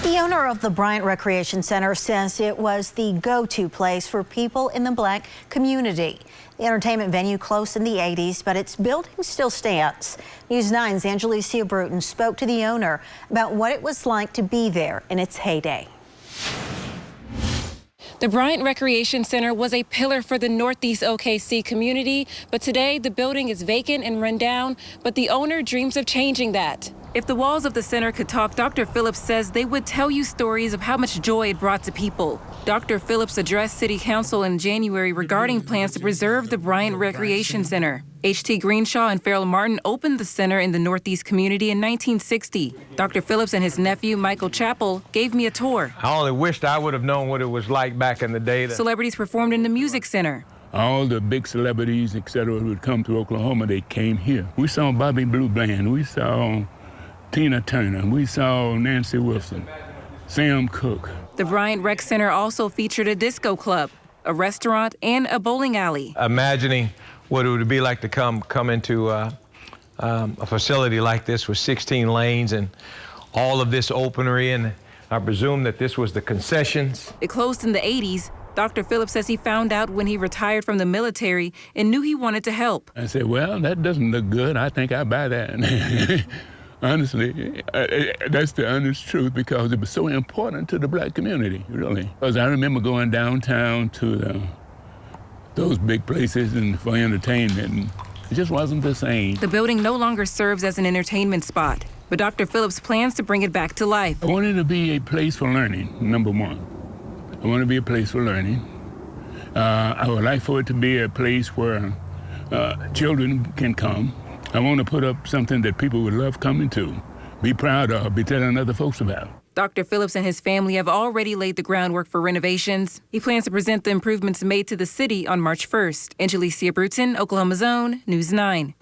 The owner of the Bryant Recreation Center says it was the go-to place for people in the Black community. The entertainment venue closed in the 80s, but its building still stands. News 9's Angelicia Bruton spoke to the owner about what it was like to be there in its heyday. The Bryant Recreation Center was a pillar for the Northeast OKC community, but today the building is vacant and run down, but the owner dreams of changing that. If the walls of the center could talk, Dr. Phillips says they would tell you stories of how much joy it brought to people. Dr. Phillips addressed City Council in January regarding plans to preserve the Bryant Recreation Center. H.T. Greenshaw and Farrell Martin opened the center in the Northeast community in 1960. Dr. Phillips and his nephew, Michael Chappell, gave me a tour. I only wished I would have known what it was like back in the day. Celebrities performed in the music center. All the big celebrities, etc., who would come to Oklahoma, they came here. We saw Bobby Blue Bland. We saw Tina Turner. We saw Nancy Wilson, Sam Cooke. The Bryant Rec Center also featured a disco club, a restaurant, and a bowling alley. Imagining what it would be like to come into a facility like this with 16 lanes and all of this openery, and I presume that this was the concessions. It closed in the 80s. Dr. Phillips says he found out when he retired from the military and knew he wanted to help. I said, well, that doesn't look good. I think I'll buy that. Honestly, that's the honest truth, because it was so important to the Black community, really. Because I remember going downtown to those big places and for entertainment, and it just wasn't the same. The building no longer serves as an entertainment spot, but Dr. Phillips plans to bring it back to life. I want it to be a place for learning, number one. I want it to be a place for learning. I would like for it to be a place where children can come. I want to put up something that people would love coming to, be proud of, be telling other folks about. Dr. Phillips and his family have already laid the groundwork for renovations. He plans to present the improvements made to the city on March 1st. Angelicia Bruton, Oklahoma's Own, News 9.